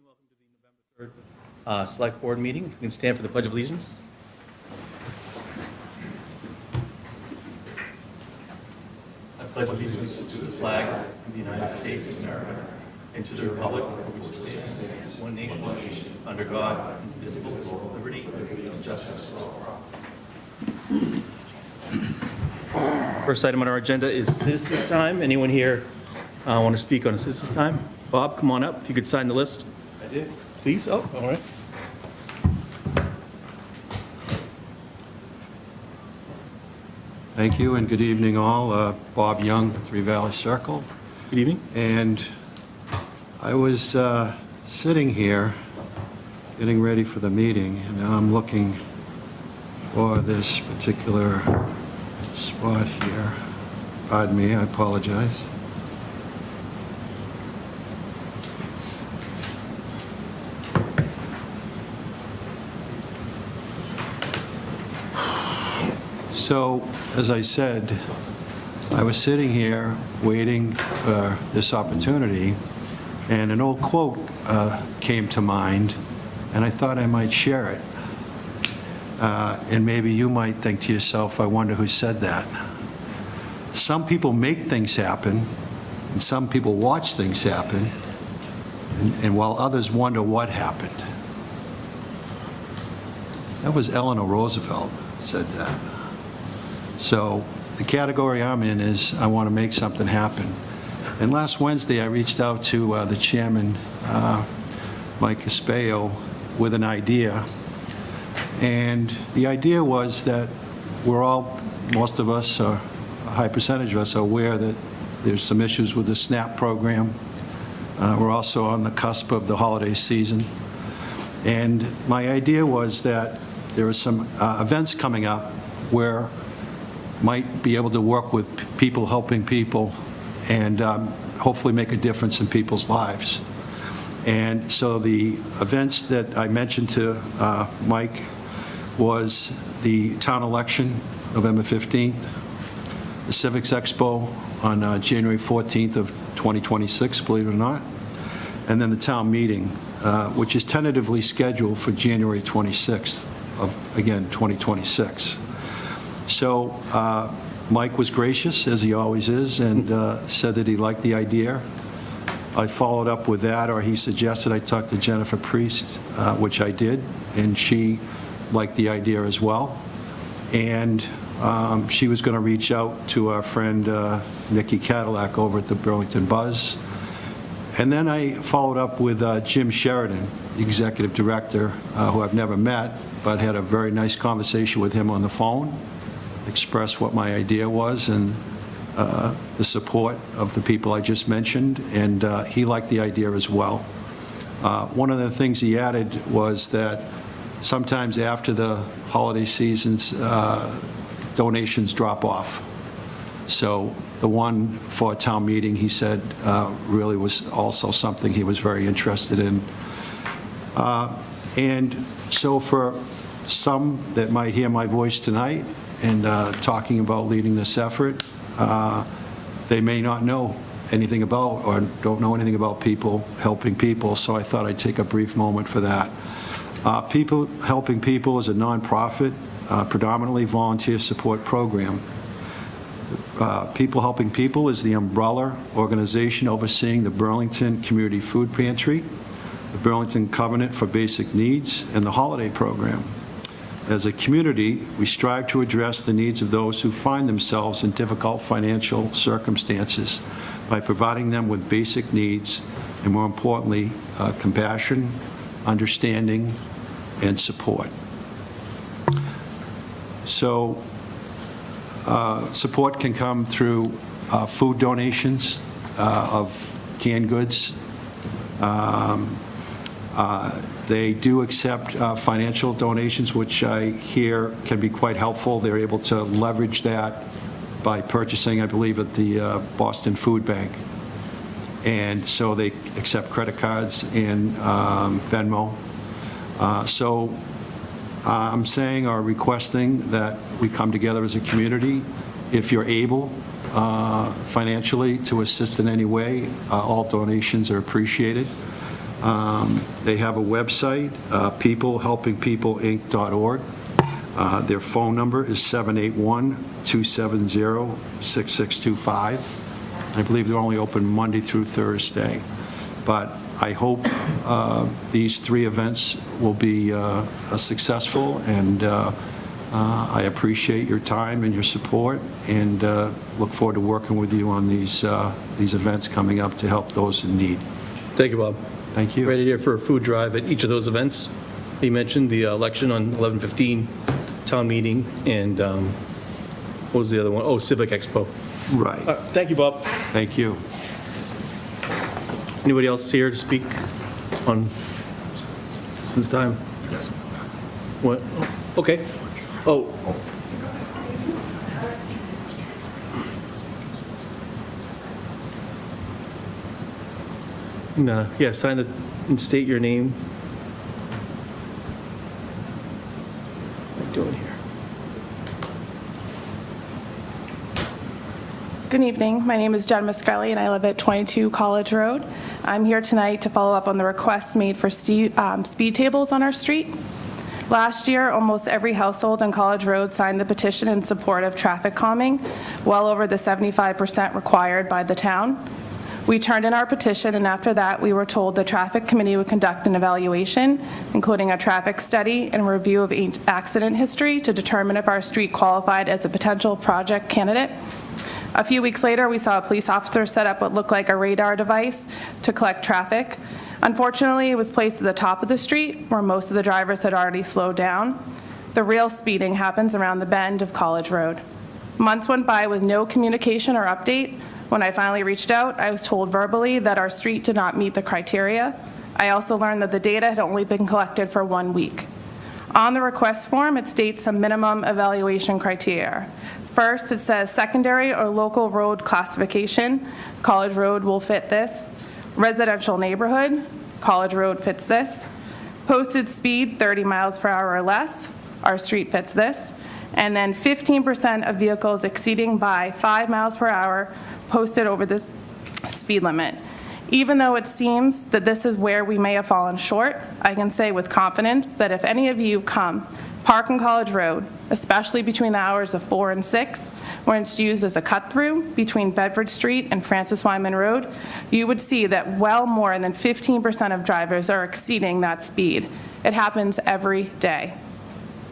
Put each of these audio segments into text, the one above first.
welcome to the November 3rd Select Board meeting. If you can stand for the Pledge of Allegiance. I pledge allegiance to the flag of the United States of America and to the republic for which it stands, one nation, under God, indivisible, with liberty and justice for all. First item on our agenda is citizens' time. Anyone here want to speak on citizens' time? Bob, come on up. If you could sign the list. I did. Please. Oh, all right. Thank you and good evening all. Bob Young, Three Valley Circle. Good evening. And I was sitting here getting ready for the meeting, and now I'm looking for this particular spot here. Pardon me, I apologize. So, as I said, I was sitting here waiting for this opportunity, and an old quote came to mind, and I thought I might share it. And maybe you might think to yourself, I wonder who said that. Some people make things happen, and some people watch things happen, and while others wonder what happened. That was Eleanor Roosevelt said that. So the category I'm in is I want to make something happen. And last Wednesday, I reached out to the chairman, Mike Caspeo, with an idea. And the idea was that most of us, a high percentage of us, are aware that there's some issues with the SNAP program. We're also on the cusp of the holiday season. And my idea was that there are some events coming up where might be able to work with people helping people and hopefully make a difference in people's lives. And so the events that I mentioned to Mike was the town election, November 15th, the Civics Expo on January 14th of 2026, believe it or not, and then the town meeting, which is tentatively scheduled for January 26th of, again, 2026. So Mike was gracious, as he always is, and said that he liked the idea. I followed up with that, or he suggested I talk to Jennifer Priest, which I did, and she liked the idea as well. And she was going to reach out to our friend Nikki Cadillac over at the Burlington Buzz. And then I followed up with Jim Sheridan, the executive director, who I've never met, but had a very nice conversation with him on the phone, expressed what my idea was and the support of the people I just mentioned, and he liked the idea as well. One of the things he added was that sometimes after the holiday seasons, donations drop off. So the one for a town meeting, he said, really was also something he was very interested in. And so for some that might hear my voice tonight and talking about leading this effort, they may not know anything about or don't know anything about people helping people, so I thought I'd take a brief moment for that. People Helping People is a nonprofit, predominantly volunteer support program. People Helping People is the umbrella organization overseeing the Burlington Community Food Pantry, the Burlington Covenant for Basic Needs, and the Holiday Program. As a community, we strive to address the needs of those who find themselves in difficult financial circumstances by providing them with basic needs and, more importantly, compassion, understanding, and support. So support can come through food donations of canned goods. They do accept financial donations, which I hear can be quite helpful. They're able to leverage that by purchasing, I believe, at the Boston Food Bank. And so they accept credit cards and Venmo. So I'm saying or requesting that we come together as a community. If you're able financially to assist in any way, all donations are appreciated. They have a website, peoplehelpingpeopleinc.org. Their phone number is 781-270-6625. I believe they're only open Monday through Thursday. But I hope these 3 events will be successful, and I appreciate your time and your support, and look forward to working with you on these events coming up to help those in need. Thank you, Bob. Thank you. Ready here for a food drive at each of those events. You mentioned the election on 11/15, town meeting, and what was the other one? Oh, Civic Expo. Right. Thank you, Bob. Thank you. Anybody else here to speak on since time? Yes. What? Okay. Oh. No. Yeah, sign it and state your name. What am I doing here? Good evening. My name is Jen Muscarelli, and I live at 22 College Road. I'm here tonight to follow up on the requests made for speed tables on our street. Last year, almost every household on College Road signed the petition in support of traffic calming, well over the 75% required by the town. We turned in our petition, and after that, we were told the traffic committee would conduct an evaluation, including a traffic study and a review of accident history to determine if our street qualified as a potential project candidate. A few weeks later, we saw a police officer set up what looked like a radar device to collect traffic. Unfortunately, it was placed at the top of the street, where most of the drivers had already slowed down. The real speeding happens around the bend of College Road. Months went by with no communication or update. When I finally reached out, I was told verbally that our street did not meet the criteria. I also learned that the data had only been collected for 1 week. On the request form, it states some minimum evaluation criteria. First, it says secondary or local road classification. College Road will fit this. Residential neighborhood, College Road fits this. Posted speed, 30 miles per hour or less, our street fits this. And then 15% of vehicles exceeding by 5 miles per hour posted over this speed limit. Even though it seems that this is where we may have fallen short, I can say with confidence that if any of you come, park on College Road, especially between the hours of 4 and 6, when it's used as a cut-through between Bedford Street and Francis Wyman Road, you would see that well more than 15% of drivers are exceeding that speed. It happens every day.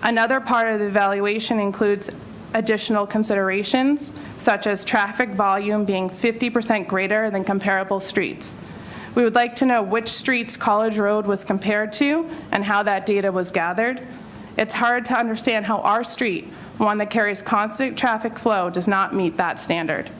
Another part of the evaluation includes additional considerations, such as traffic volume being 50% greater than comparable streets. We would like to know which streets College Road was compared to and how that data was gathered. It's hard to understand how our street, one that carries constant traffic flow, does not meet that standard.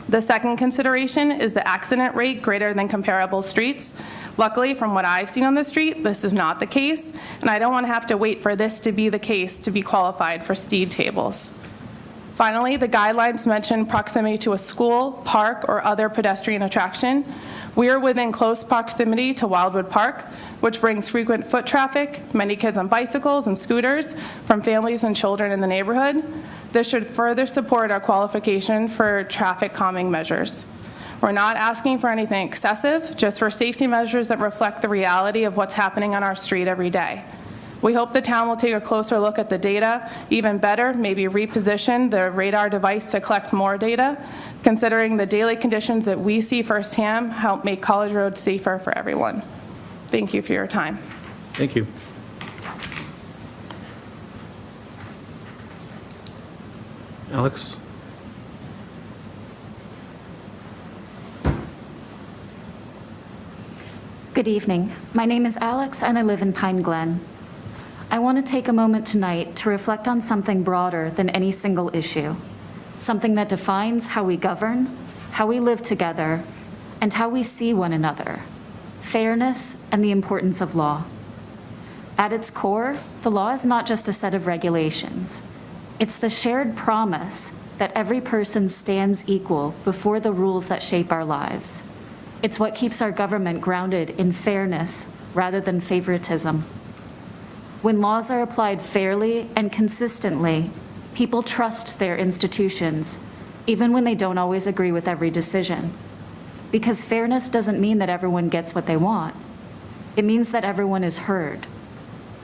The second consideration is the accident rate greater than comparable streets. Luckily, from what I've seen on the street, this is not the case, and I don't want to have to wait for this to be the case to be qualified for speed tables. Finally, the guidelines mention proximity to a school, park, or other pedestrian attraction. We are within close proximity to Wildwood Park, which brings frequent foot traffic, many kids on bicycles and scooters from families and children in the neighborhood. This should further support our qualification for traffic calming measures. We're not asking for anything excessive, just for safety measures that reflect the reality of what's happening on our street every day. We hope the town will take a closer look at the data, even better, maybe reposition the radar device to collect more data, considering the daily conditions that we see firsthand help make College Road safer for everyone. Thank you for your time. Thank you. Alex? Good evening. My name is Alex, and I live in Pine Glen. I want to take a moment tonight to reflect on something broader than any single issue, something that defines how we govern, how we live together, and how we see one another: fairness and the importance of law. At its core, the law is not just a set of regulations. It's the shared promise that every person stands equal before the rules that shape our lives. It's what keeps our government grounded in fairness rather than favoritism. When laws are applied fairly and consistently, people trust their institutions, even when they don't always agree with every decision. Because fairness doesn't mean that everyone gets what they want. It means that everyone is heard.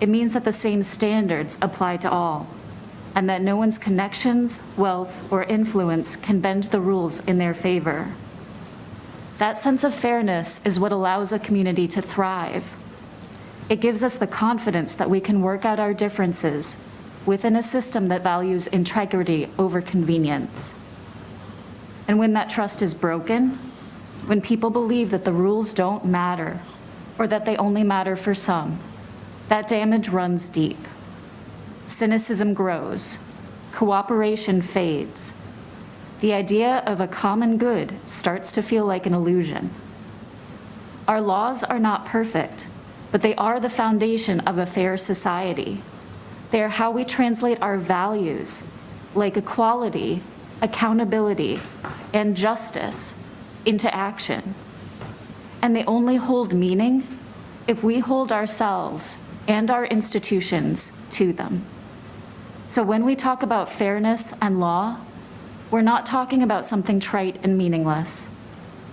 It means that the same standards apply to all, and that no one's connections, wealth, or influence can bend the rules in their favor. That sense of fairness is what allows a community to thrive. It gives us the confidence that we can work out our differences within a system that values integrity over convenience. And when that trust is broken, when people believe that the rules don't matter, or that they only matter for some, that damage runs deep. Cynicism grows. Cooperation fades. The idea of a common good starts to feel like an illusion. Our laws are not perfect, but they are the foundation of a fair society. They are how we translate our values, like equality, accountability, and justice, into action. And they only hold meaning if we hold ourselves and our institutions to them. So when we talk about fairness and law, we're not talking about something trite and meaningless.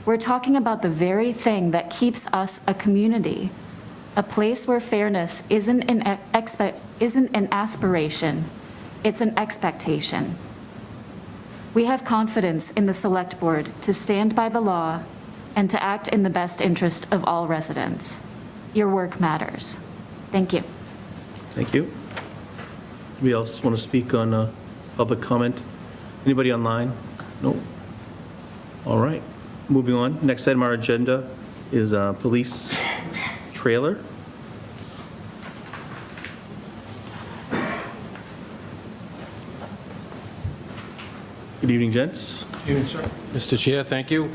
We're talking about the very thing that keeps us a community, a place where fairness isn't an aspiration, it's an expectation. We have confidence in the Select Board to stand by the law and to act in the best interest of all residents. Your work matters. Thank you. Thank you. Anybody else want to speak on public comment? Anybody online? No? All right, moving on. Next item on our agenda is police trailer. Good evening, gents. Mr. Chair, thank you.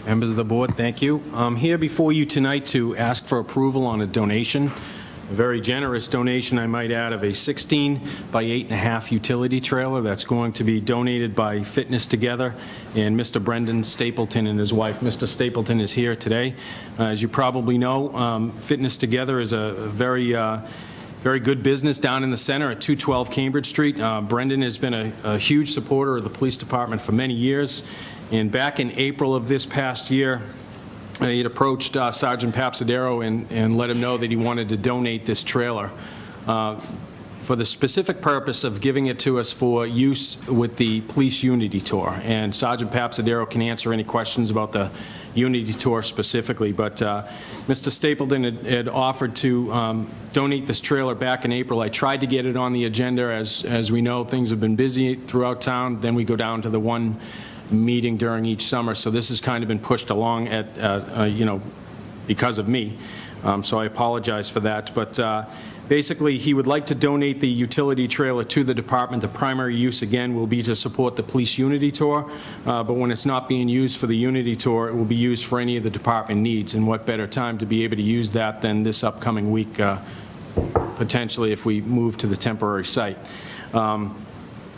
Members of the board, thank you. I'm here before you tonight to ask for approval on a donation, a very generous donation, I might add, of a 16 by 8.5 utility trailer that's going to be donated by Fitness Together and Mr. Brendan Stapleton and his wife. Mr. Stapleton is here today. As you probably know, Fitness Together is a very good business down in the center at 212 Cambridge Street. Brendan has been a huge supporter of the police department for many years. And back in April of this past year, he had approached Sergeant Papsadero and let him know that he wanted to donate this trailer for the specific purpose of giving it to us for use with the police unity tour. And Sergeant Papsadero can answer any questions about the unity tour specifically, but Mr. Stapleton had offered to donate this trailer back in April. I tried to get it on the agenda. As we know, things have been busy throughout town. Then we go down to the one meeting during each summer, so this has kind of been pushed along because of me. So I apologize for that, but basically he would like to donate the utility trailer to the department. The primary use, again, will be to support the police unity tour, but when it's not being used for the unity tour, it will be used for any of the department needs. And what better time to be able to use that than this upcoming week, potentially, if we move to the temporary site.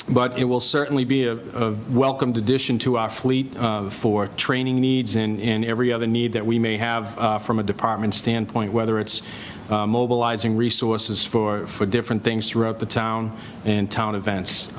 But it will certainly be a welcomed addition to our fleet for training needs and every other need that we may have from a department standpoint, whether it's mobilizing resources for different things throughout the town and town events.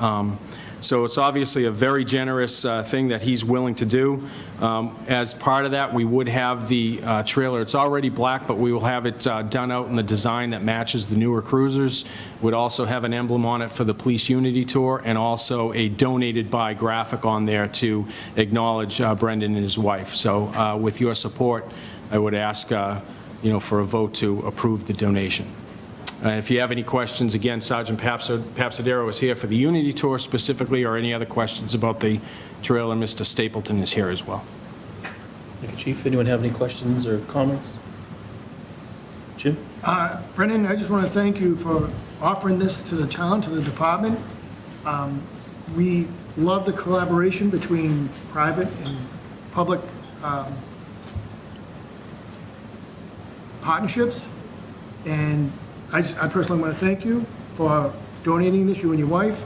So it's obviously a very generous thing that he's willing to do. As part of that, we would have the trailer. It's already black, but we will have it done out in the design that matches the newer cruisers. Would also have an emblem on it for the Police Unity Tour, and also a donated by graphic on there to acknowledge Brendan and his wife. So with your support, I would ask for a vote to approve the donation. If you have any questions, again, Sergeant Papsadero is here for the Unity Tour specifically, or any other questions about the trailer, Mr. Stapleton is here as well. Thank you, Chief. Anyone have any questions or comments? Jim? Brendan, I just want to thank you for offering this to the town, to the department. We love the collaboration between private and public partnerships, and I personally want to thank you for donating this, you and your wife.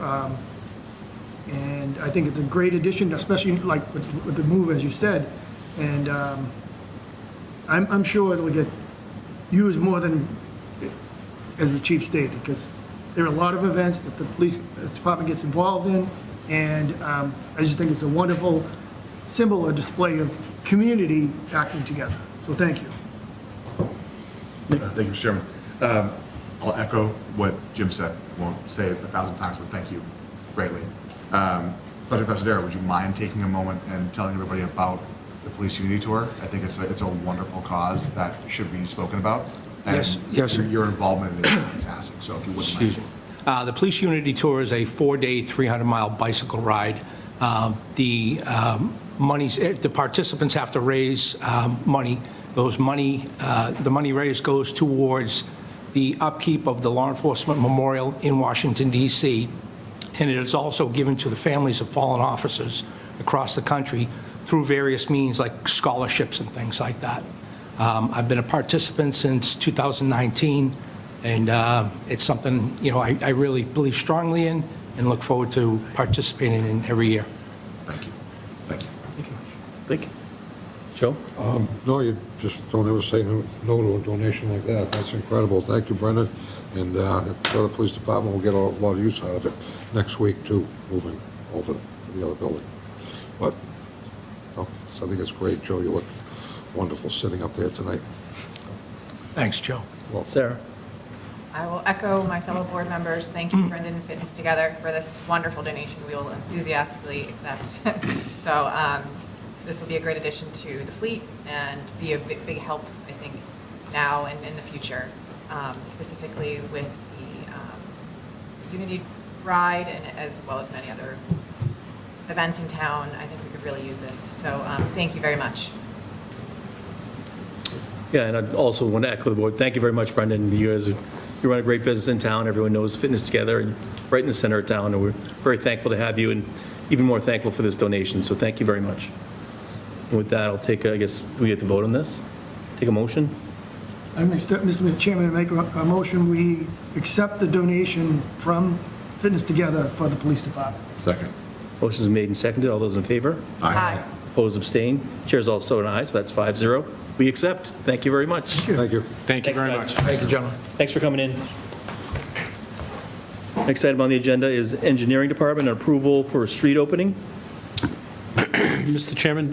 And I think it's a great addition, especially like with the move, as you said. And I'm sure it'll get used more than, as the chief stated, because there are a lot of events that the police department gets involved in. And I just think it's a wonderful symbol or display of community acting together. So thank you. Thank you, Mr. Chairman. I'll echo what Jim said. Won't say it 1,000 times, but thank you greatly. Sergeant Pasadera, would you mind taking a moment and telling everybody about the Police Unity Tour? I think it's a wonderful cause that should be spoken about. And Yes, sir. Your involvement is fantastic, so if you wouldn't mind. Excuse me. The Police Unity Tour is a 4-day, 300-mile bicycle ride. The participants have to raise money. The money raised goes towards the upkeep of the Law Enforcement Memorial in Washington, D.C., and it is also given to the families of fallen officers across the country through various means like scholarships and things like that. I've been a participant since 2019, and it's something, I really believe strongly in and look forward to participating in every year. Thank you. Thank you. Thank you. Joe? No, you just don't ever say no to a donation like that. That's incredible. Thank you, Brendan. And the other police department will get a lot of use out of it next week, too, moving over to the other building. But, no, so I think it's great, Joe. You look wonderful sitting up there tonight. Thanks, Joe. Well, Sarah? I will echo my fellow board members. Thank you, Brendan and Fitness Together, for this wonderful donation we will enthusiastically accept. So this will be a great addition to the fleet and be a big help, I think, now and in the future, specifically with the Unity Ride and as well as many other events in town. I think we could really use this. So thank you very much. Yeah, and I also want to echo the board. Thank you very much, Brendan. You run a great business in town. Everyone knows Fitness Together, and right in the center of town, and we're very thankful to have you, and even more thankful for this donation. So thank you very much. And with that, I'll take, I guess, do we have to vote on this? Take a motion? Mr. Chairman, I make a motion, we accept the donation from Fitness Together for the police department. Second. Motion's made and seconded. All those in favor? Aye. Opposed, abstained. Chair's also an aye, so that's 5-0. We accept. Thank you very much. thank you. Thank you Thanks, very guys. much. Thank you, gentlemen. Thanks for coming in. Next item on the agenda is Engineering Department and approval for a street opening. Mr. Chairman,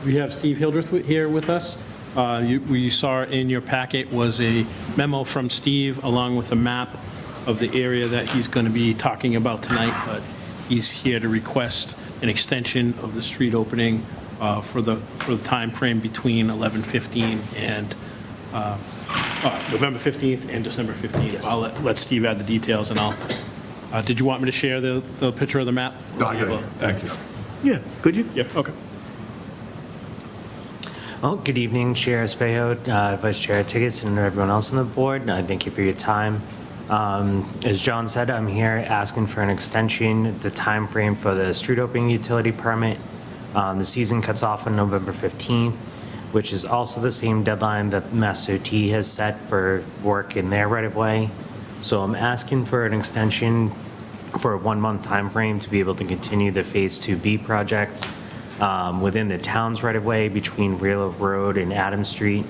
we have Steve Hildreth here with us. We saw in your packet was a memo from Steve along with a map of the area that he's going to be talking about tonight, but he's here to request an extension of the street opening for the time frame between 11/15 and November 15th and December 15th. I'll let Steve add the details, and I'll, did you want me to share the picture of the map? No, I get it. Thank you. Yeah, could you? Yeah, okay. Well, good evening, Chair Espejo, Vice Chair Tiggets, and everyone else on the board. I thank you for your time. As John said, I'm here asking for an extension, the time frame for the street opening utility permit. The season cuts off on November 15th, which is also the same deadline that Mass DOT has set for work in their right-of-way. So I'm asking for an extension for a 1-month time frame to be able to continue the Phase 2B project within the town's right-of-way between Wheeler Road and Adams Street.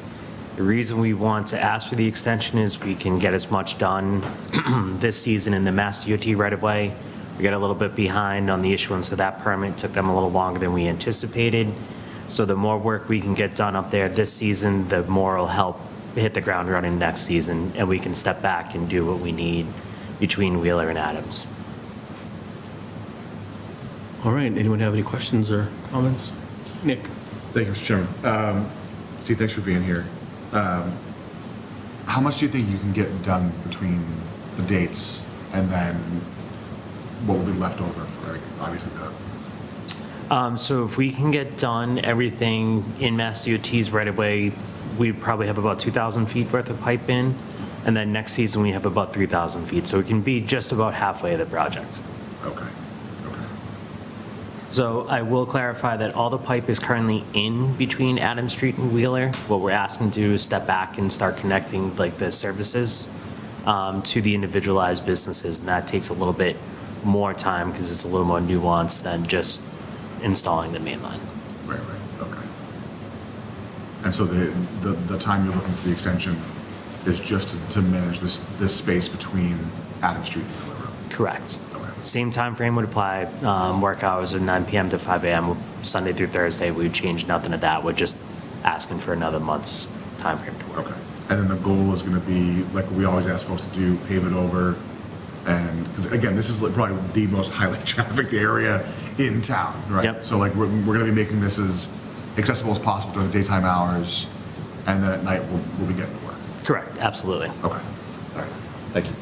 The reason we want to ask for the extension is we can get as much done this season in the Mass DOT right-of-way. We got a little bit behind on the issuance of that permit. Took them a little longer than we anticipated. So the more work we can get done up there this season, the more it'll help hit the ground running next season, and we can step back and do what we need between Wheeler and Adams. All right, anyone have any questions or comments? Nick? Thank you, Mr. Chairman. Steve, thanks for being here. How much do you think you can get done between the dates and then what will be left over for, obviously, So if we can get done everything in Mass DOT's right-of-way, we probably have about 2,000 feet worth of pipe in, and then next season we have about 3,000 feet. So we can be just about halfway of the project. Okay. So I will clarify that all the pipe is currently in between Adams Street and Wheeler. What we're asking to do is step back and start connecting like the services to the individualized businesses, and that takes a little bit more time because it's a little more nuanced than just installing the main line. Right, okay. And so the time you're looking for the extension is just to manage this space between Adams Street and Wheeler Road? Correct. Okay. Same time frame would apply. Work hours are 9 PM to 5 AM, Sunday through Thursday. We would change nothing to that. We're just asking for another month's time frame to work. Okay. And then the goal is going to be, like we always ask folks to do, pave it over. And, because again, this is probably the most highly trafficked area in town, right? Yep. So like, we're going to be making this as accessible as possible during the daytime hours, and then at night, we'll be getting to work. Correct, absolutely. Okay. All right. Thank you.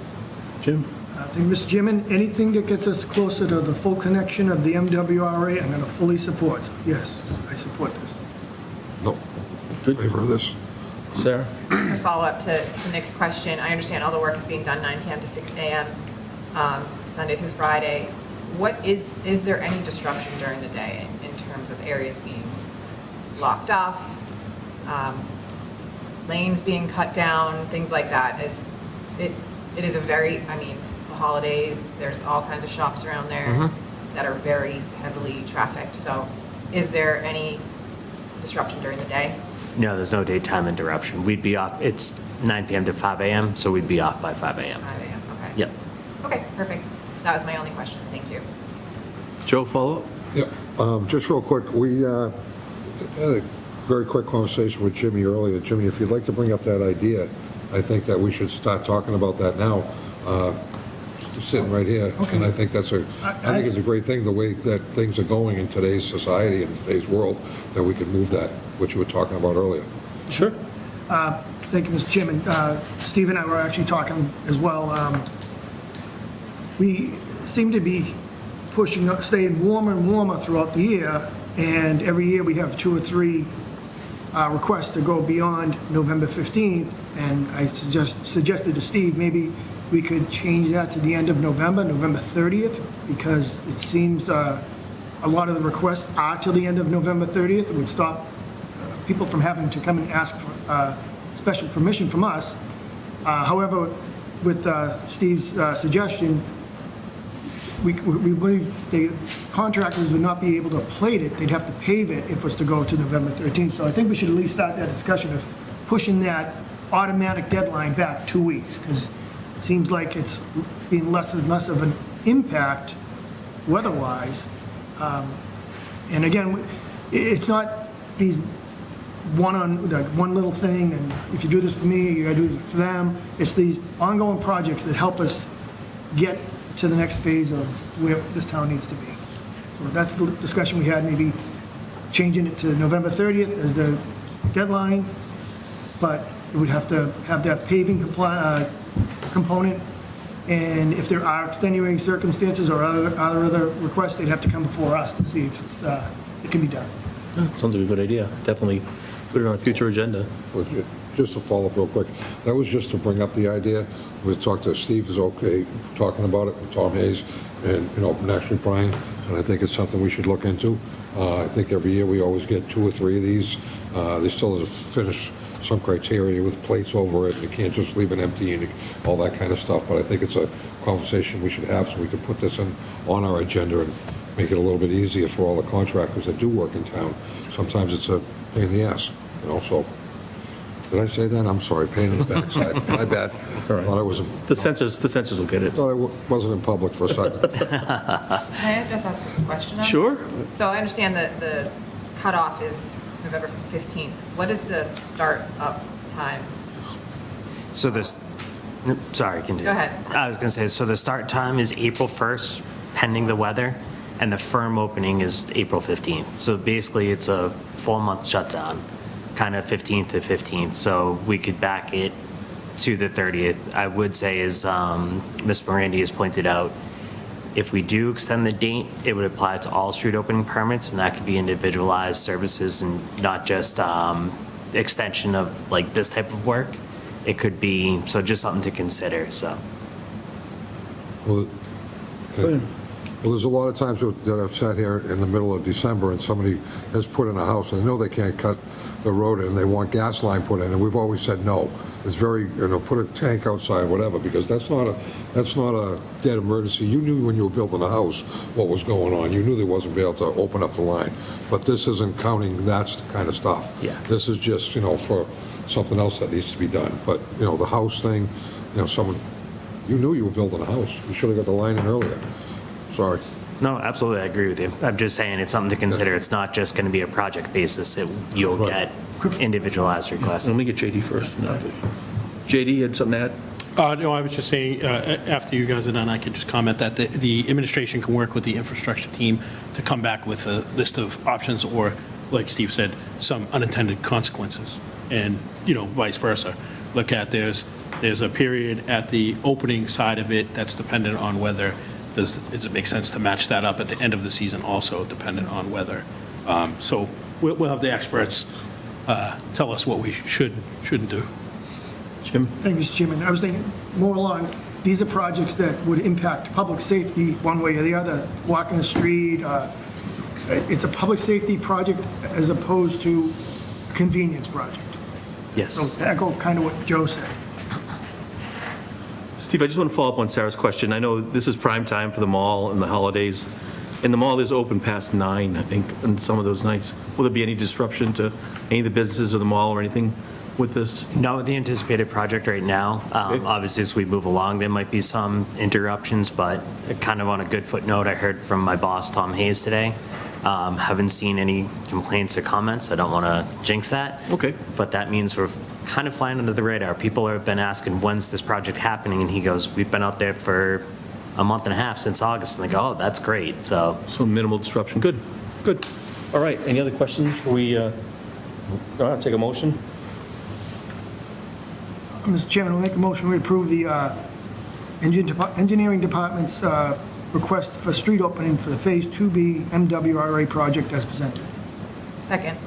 Jim? Thank you, Mr. Chairman. Anything that gets us closer to the full connection of the MWRA, I'm going to fully support. So, yes, I support this. No. Good. Favor of this? Sarah? To follow up to Nick's question, I understand all the work is being done 9 PM to 6 AM, Sunday through Friday. Is there any disruption during the day in terms of areas being locked off, lanes being cut down, things like that? It is a very, I mean, it's the holidays, there's all kinds of shops around there that are very heavily trafficked. So is there any disruption during the day? No, there's no daytime interruption. We'd be off, it's 9 PM to 5 AM, so we'd be off by 5 AM. 5 AM, okay. Yep. Okay, perfect. That was my only question. Thank you. Joe, follow-up? Yep. Just real quick, we had a very quick conversation with Jimmy earlier. Jimmy, if you'd like to bring up that idea, I think that we should start talking about that now, sitting right here. Okay. And I think I think it's a great thing, the way that things are going in today's society and today's world, that we can move that, which you were talking about earlier. Sure. Thank you, Mr. Chairman. Steve and I were actually talking as well. We seem to be staying warmer and warmer throughout the year, and every year we have 2 or 3 requests to go beyond November 15th, and I suggested to Steve, maybe we could change that to the end of November, November 30th, because it seems a lot of the requests are till the end of November 30th. It would stop people from having to come and ask for special permission from us. However, with Steve's suggestion, we believe the contractors would not be able to plate it, they'd have to pave it if it was to go to November 13th. So I think we should at least start that discussion of pushing that automatic deadline back 2 weeks, because it seems like it's being less and less of an impact weather-wise. And again, it's not these one little thing, and if you do this for me, you gotta do it for them. It's these ongoing projects that help us get to the next phase of where this town needs to be. So that's the discussion we had, maybe changing it to November 30th as the deadline, but it would have to have that paving component, and if there are extenuating circumstances or other requests, they'd have to come before us to see if it can be done. Sounds like a good idea. Definitely put it on a future agenda. Just to follow up real quick, that was just to bring up the idea. We talked to Steve, is okay talking about it, with Tom Hayes, and, naturally Brian, and I think it's something we should look into. I think every year we always get 2 or 3 of these. They still have to finish some criteria with plates over it. You can't just leave it empty and all that kind of stuff, but I think it's a conversation we should have so we can put this on our agenda and make it a little bit easier for all the contractors that do work in town. Sometimes it's a pain in the ass, so. Did I say that? I'm sorry, pain in the backside. My bad. It's all right. Thought I was, The censors will get it. thought I wasn't in public for a second. Can I just ask a question on that? Sure. So I understand that the cutoff is November 15th. What is the start-up time? So this, sorry, continue. Go ahead. I was going to say, so the start time is April 1st, pending the weather, and the firm opening is April 15th. So basically, it's a 4-month shutdown, kind of 15th to 15th. So we could back it to the 30th. I would say, as Ms. Morandi has pointed out, if we do extend the date, it would apply to all street opening permits, and that could be individualized services and not just extension of like this type of work. It could be, so just something to consider, so. Well, there's a lot of times that I've sat here in the middle of December and somebody has put in a house, and I know they can't cut the road in, they want gas line put in, and we've always said no. It's very, put a tank outside, whatever, because that's not a dead emergency. You knew when you were building a house what was going on. You knew they wasn't be able to open up the line. But this isn't counting that kind of stuff. Yeah. This is just, for something else that needs to be done. But, the house thing, someone, you knew you were building a house. You should have got the line in earlier. sorry. No, absolutely, I agree with you. I'm just saying it's something to consider. It's not just going to be a project basis. You'll Right. get individualized requests. Let me get JD first. JD, you had something to add? No, I was just saying, after you guys are done, I can just comment that the administration can work with the infrastructure team to come back with a list of options, or, like Steve said, some unintended consequences, and, vice versa. Look at, there's a period at the opening side of it that's dependent on whether, does it make sense to match that up at the end of the season also, dependent on weather. So we'll have the experts tell us what we shouldn't do. Jim? Thank you, Mr. Chairman. I was thinking more along, these are projects that would impact public safety one way or the other, walking the street. It's a public safety project as opposed to a convenience project. Yes. So echo kind of what Joe said. Steve, I just want to follow up on Sarah's question. I know this is prime time for the mall and the holidays, and the mall is open past 9, I think, on some of those nights. Will there be any disruption to any of the businesses of the mall or anything with this? No, with the anticipated project right now, obviously as we move along, there might be some interruptions, but kind of on a good footnote, I heard from my boss, Tom Hayes, today. Haven't seen any complaints or comments. I don't want to jinx that. Okay. But that means we're kind of flying under the radar. People have been asking, when's this project happening? And he goes, we've been out there for a month and a half since August. And they go, oh, that's great. So Minimal disruption. Good, good. All right, any other questions before we take a motion? Mr. Chairman, I'll make a motion, we approve the engineering department's request for street opening for the Phase 2B MWRA project as presented. Second.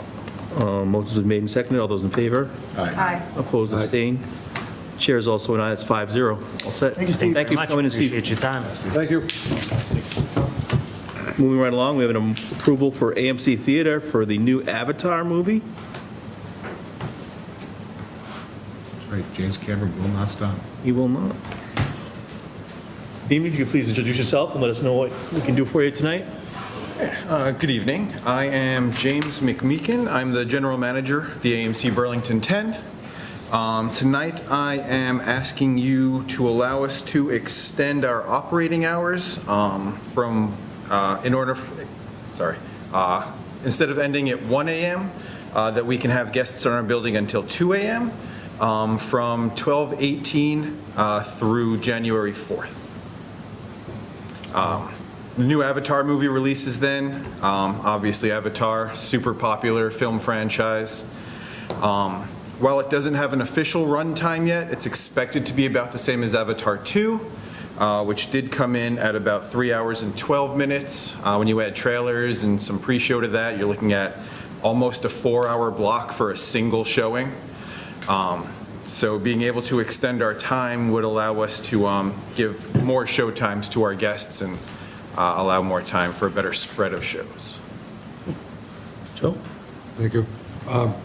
Motion's been made and seconded. All those in favor? Aye. Opposed, abstained? Chair is also an aye. It's 5-0. All set. Thank you, Steve. Thank you for coming in, Steve. appreciate your time. Thank you. Moving right along, we have an approval for AMC Theater for the new Avatar movie. That's right, James Cameron will not stop. He will not. Dean, if you could please introduce yourself and let us know what we can do for you tonight. Good evening. I am James McMeekin. I'm the general manager of the AMC Burlington 10. Tonight, I am asking you to allow us to extend our operating hours instead of ending at 1 a.m., that we can have guests in our building until 2 a.m. From 12/18 through January 4th. The new Avatar movie releases then. Obviously, Avatar, super popular film franchise. While it doesn't have an official runtime yet, it's expected to be about the same as Avatar 2, which did come in at about 3 hours and 12 minutes. When you add trailers and some pre-show to that, you're looking at almost a 4-hour block for a single showing. So being able to extend our time would allow us to give more show times to our guests and allow more time for a better spread of shows. Joe? Thank you.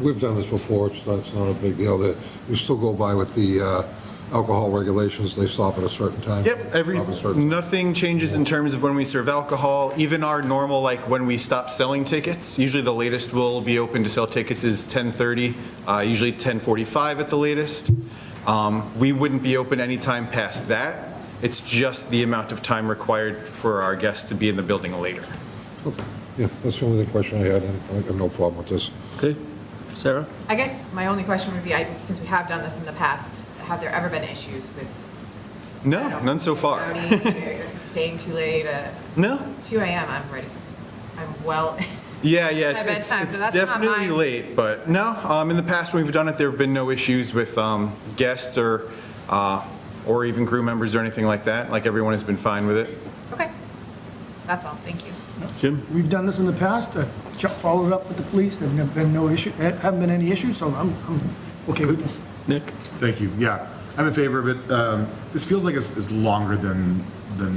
We've done this before, it's not a big deal. You still go by with the alcohol regulations, they stop at a certain time. Yep, Stop at a certain time. nothing changes in terms of when we serve alcohol. Even our normal, like when we stop selling tickets, usually the latest we'll be open to sell tickets is 10:30, usually 10:45 at the latest. We wouldn't be open anytime past that. It's just the amount of time required for our guests to be in the building later. Okay. Yeah, that's the only question I had, and I have no problem with this. Okay. Sarah? I guess my only question would be, since we have done this in the past, have there ever been issues with? I No, don't know, none so far. rowdy, staying too late? No? 2 a.m., I'm ready. I'm well. Yeah, My it's bedtime, so that's not definitely mine. late, but no, in the past when we've done it, there have been no issues with guests or even crew members or anything like that. Like, everyone has been fine with it. Okay. That's all. Thank you. Jim? We've done this in the past, I've followed up with the police, there have been no issue, haven't been any issues, so I'm okay with this. Nick? Thank you, yeah, I'm in favor of it. This feels like it's longer than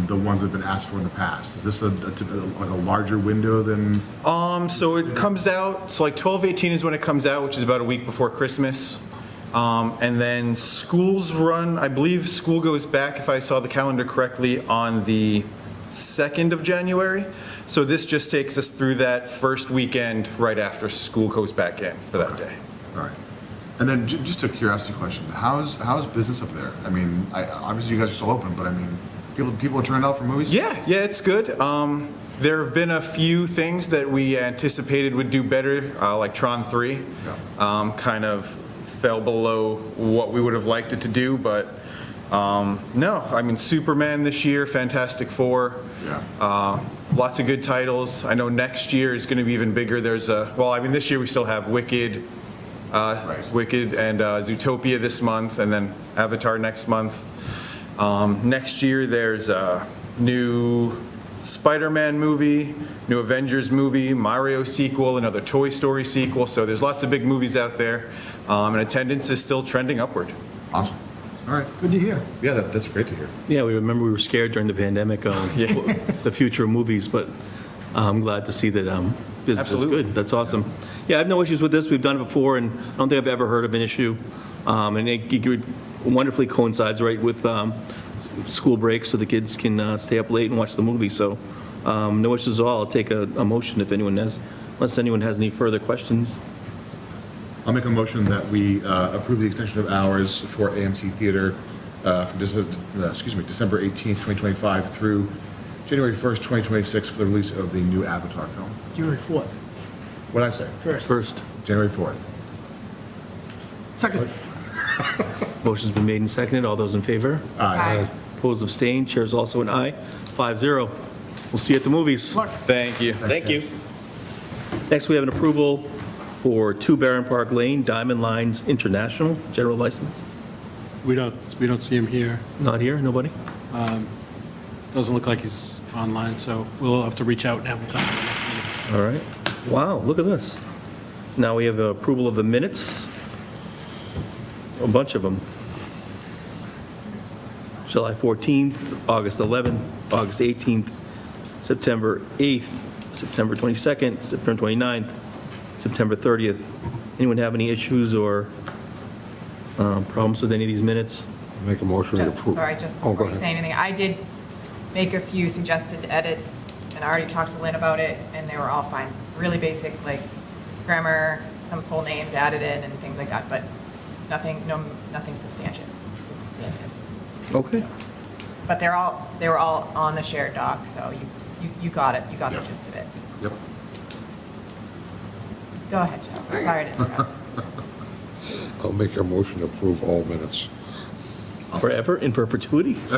the ones that have been asked for in the past. Is this like a larger window than? So it comes out, so like 12/18 is when it comes out, which is about a week before Christmas. And then schools run, I believe school goes back, if I saw the calendar correctly, on the 2nd of January. So this just takes us through that first weekend right after school goes back in for that day. All right. And then just a curiosity question, how's business up there? I mean, obviously you guys are still open, but I mean, People are turned out for movies? Yeah, it's good. There have been a few things that we anticipated would do better, like Tron 3. Kind of fell below what we would have liked it to do, but no, I mean, Superman this year, Fantastic Four. Lots of good titles. I know next year is going to be even bigger. There's this year we still have Wicked, Wicked and Zootopia this month, and then Avatar next month. Next year there's a new Spider-Man movie, new Avengers movie, Mario sequel, another Toy Story sequel. So there's lots of big movies out there, and attendance is still trending upward. Awesome. All right, good to hear. Yeah, that's great to hear. Yeah, we were scared during the pandemic on the future of movies, but I'm glad to see that business is Absolutely. good. That's awesome. Yeah, I have no issues with this. We've done it before, and I don't think I've ever heard of an issue. And it wonderfully coincides right with school break, so the kids can stay up late and watch the movie. So no issues at all. I'll take a motion if anyone has, unless anyone has any further questions. I'll make a motion that we approve the extension of hours for AMC Theater from December 18th, 2025 through January 1st, 2026 for the release of the new Avatar film. January 4th. What did I say? First. January 4th. Second. Motion's been made and seconded. All those in favor? Aye. Opposed, abstained. Chair's also an aye. 5-0. We'll see you at the movies. Thank you. Thank you. Next, we have an approval for 2 Barron Park Lane, Diamond Lines International, general license. We don't see him here. Not here? Nobody? Doesn't look like he's online, so we'll have to reach out and have him come to the next meeting. All right. Wow, look at this. Now we have approval of the minutes. A bunch of them. July 14th, August 11th, August 18th, September 8th, September 22nd, September 29th, September 30th. Anyone have any issues or problems with any of these minutes? Make a motion to approve. Sorry, just Oh, go before you ahead. say anything, I did make a few suggested edits, and I already talked to Lynn about it, and they were all fine. Really basic, like grammar, some full names added in and things like that, but nothing substantive. Okay. But they were all on the shared doc, so you got it. You got the gist of it. Yep. Go ahead, Joe. Sorry to interrupt. I'll make a motion to approve all minutes. Forever, in perpetuity? For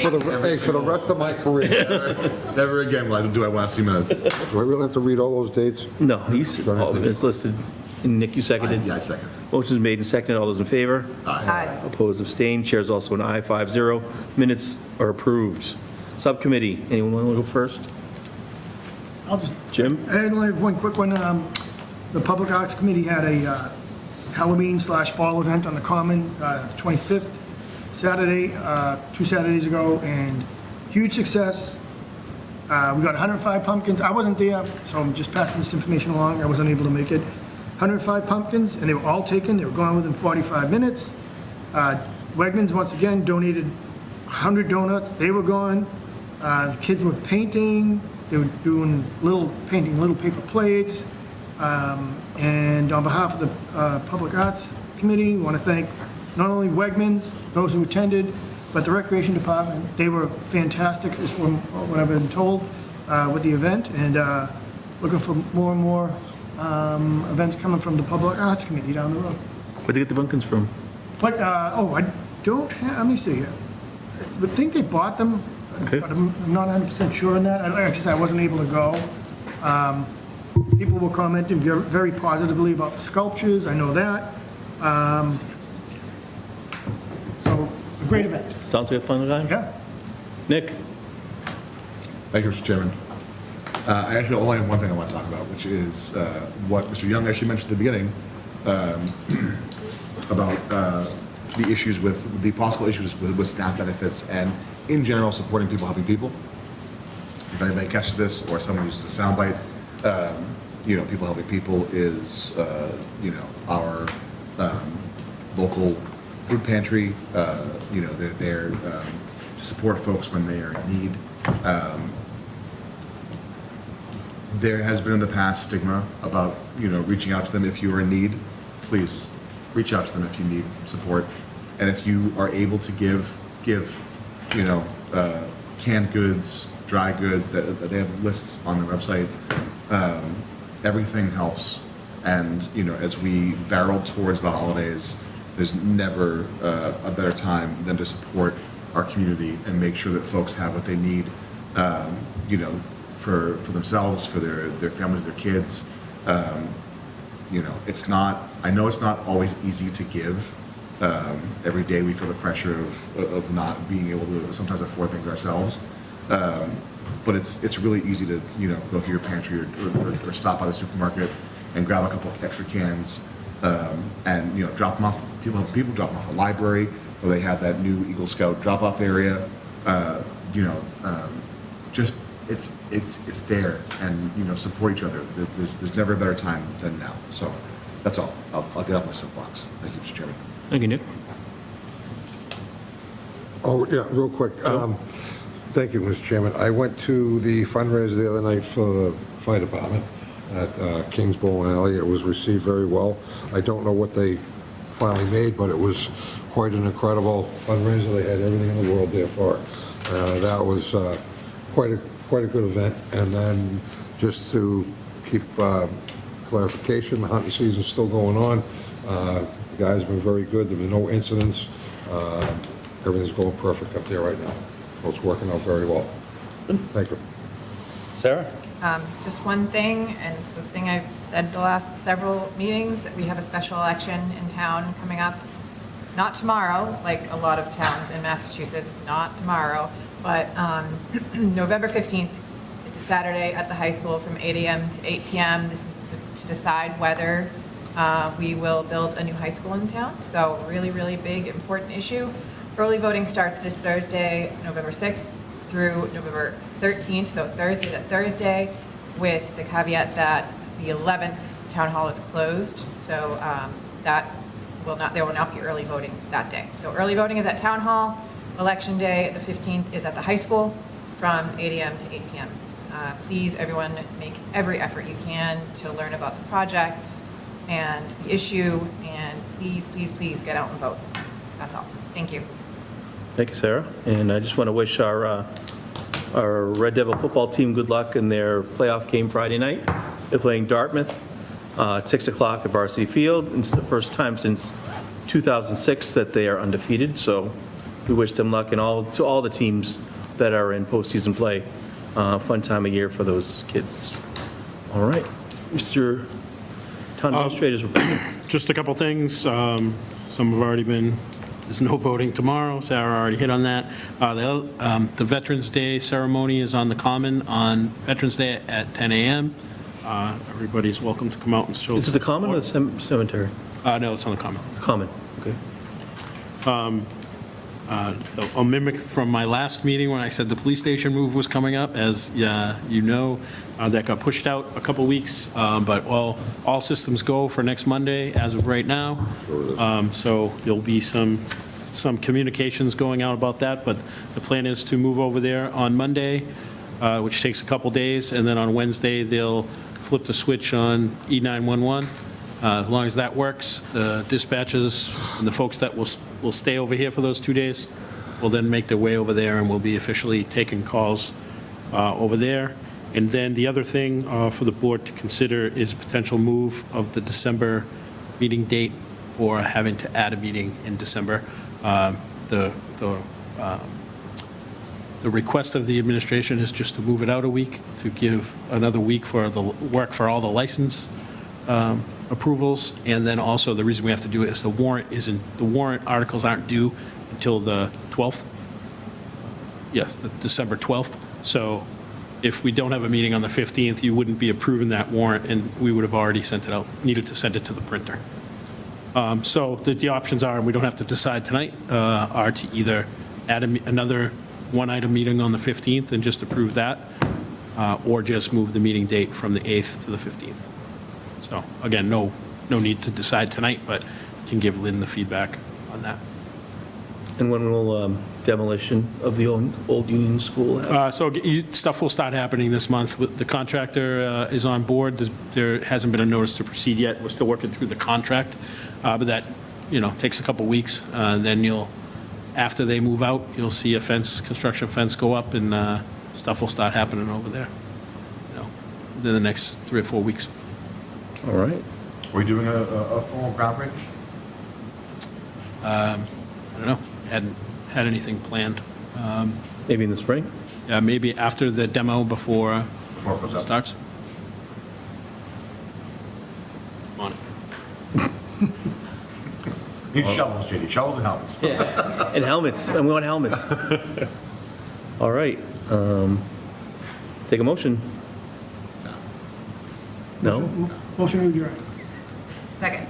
the rest of my career. Never again do I want to see minutes. Do I really have to read all those dates? No, it's listed. And Nick, you seconded? Yeah, I second. Motion's made and seconded. All those in favor? Aye. Opposed, abstained. Chair's also an aye, 5-0. Minutes are approved. Subcommittee, anyone want to go first? I'll just, Jim? I only have one quick one. The Public Arts Committee had a Halloween/fall event on the Common, 25th, Saturday, 2 Saturdays ago, and huge success. We got 105 pumpkins. I wasn't there, so I'm just passing this information along. I wasn't able to make it. 105 pumpkins, and they were all taken. They were gone within 45 minutes. Wegmans, once again, donated 100 donuts. They were gone. The kids were painting. They were painting little paper plates. And on behalf of the Public Arts Committee, we want to thank not only Wegmans, those who attended, but the Recreation Department. They were fantastic, as from what I've been told, with the event, and looking for more and more events coming from the Public Arts Committee down the road. Where'd they get the pumpkins from? But, I don't have, let me see. I would think they bought them, Okay. but I'm not 100% sure on that. Like I said, I wasn't able to go. People were commenting very positively about the sculptures, I know that. So, a great event. Sounds like a fun time? Yeah. Nick? Thank you, Mr. Chairman. I actually only have one thing I want to talk about, which is what Mr. Young actually mentioned at the beginning about the possible issues with staff benefits and, in general, supporting people, helping people. If anybody catches this or someone uses a soundbite, People Helping People is, our local food pantry. They're there to support folks when they are in need. There has been in the past stigma about, reaching out to them if you are in need. Please reach out to them if you need support. And if you are able to give give, canned goods, dry goods, that they have lists on their website. Everything helps. And, as we barrel towards the holidays, there's never a better time than to support our community and make sure that folks have what they need, for themselves, for their families, their kids. I know it's not always easy to give. Every day we feel the pressure of not being able to sometimes afford things ourselves. But it's really easy to, go through your pantry or stop by the supermarket and grab a couple of extra cans, and, drop them off. People drop them off at the library, or they have that new Eagle Scout drop-off area. Just, it's there, and, support each other. There's never a better time than now. So that's all. I'll get off my soapbox. Thank you, Mr. Chairman. Thank you, Nick. Oh, yeah, real quick. Thank you, Mr. Chairman. I went to the fundraiser the other night for the fire department at Kings Bowling Alley. It was received very well. I don't know what they finally made, but it was quite an incredible fundraiser. They had everything in the world there for it. That was quite a good event. And then just to keep clarification, the hunting season's still going on. The guys have been very good. There have been no incidents. Everything's going perfect up there right now. So it's working out very well. Thank you. Sarah? Just one thing, and it's the thing I've said the last several meetings, we have a special election in town coming up. Not tomorrow, like a lot of towns in Massachusetts, not tomorrow, but November 15th. It's a Saturday at the high school from 8 a.m. to 8 p.m. This is to decide whether we will build a new high school in town. So really, really big, important issue. Early voting starts this Thursday, November 6th, through November 13th, so Thursday to Thursday, with the caveat that the 11th town hall is closed, so there will not be early voting that day. So early voting is at town hall. Election day, the 15th, is at the high school from 8 a.m. to 8 p.m. Please, everyone, make every effort you can to learn about the project and the issue, and please, please, please get out and vote. That's all. Thank you. Thank you, Sarah. And I just want to wish our Red Devil football team good luck in their playoff game Friday night. They're playing Dartmouth at 6 o'clock at Varsity Field. It's the first time since 2006 that they are undefeated, so we wish them luck, and to all the teams that are in postseason play. Fun time of year for those kids. All right. Mr. Town Administrator's report. Just a couple things. Some have already been, there's no voting tomorrow. Sarah already hit on that. The Veterans Day ceremony is on the Common on Veterans Day at 10 a.m. Everybody's welcome to come out and show. Is it the Common or the cemetery? No, it's on the Common. Common, okay. I'll mimic from my last meeting when I said the police station move was coming up. As you know, that got pushed out a couple weeks, but all systems go for next Monday as of right now. So there'll be some communications going out about that, but the plan is to move over there on Monday, which takes a couple days, and then on Wednesday, they'll flip the switch on E911. As long as that works, the dispatchers and the folks that will stay over here for those 2 days will then make their way over there, and we'll be officially taking calls over there. And then the other thing for the board to consider is a potential move of the December meeting date, or having to add a meeting in December. The request of the administration is just to move it out a week, to give another week for the work for all the license approvals. And then also the reason we have to do it is the warrant articles aren't due until the 12th. Yes, the December 12th. So if we don't have a meeting on the 15th, you wouldn't be approving that warrant, and we would have already sent it out, needed to send it to the printer. So the options are, and we don't have to decide tonight, are to either add another one-item meeting on the 15th and just approve that, or just move the meeting date from the 8th to the 15th. So again, no need to decide tonight, but can give Lynn the feedback on that. And when will demolition of the old Union School happen? So stuff will start happening this month. The contractor is on board. There hasn't been a notice to proceed yet. We're still working through the contract, but that takes a couple weeks. Then you'll after they move out, you'll see a fence, construction fence go up, and stuff will start happening over there, within the next 3 or 4 weeks. All right. Are we doing a formal groundbreaking? I don't know, hadn't had anything planned. Maybe in the spring? Yeah, maybe after the demo before Before it goes it up? starts. On it. Need shovels, JD, shovels and helmets. And helmets, and we want helmets. All right. Take a motion. No? Motion to adjourn. Second.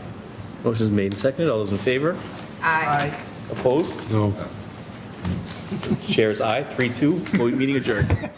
Motion's made and seconded. All those in favor? Aye. Opposed? No. Chair's aye, 3-2. Meeting adjourned.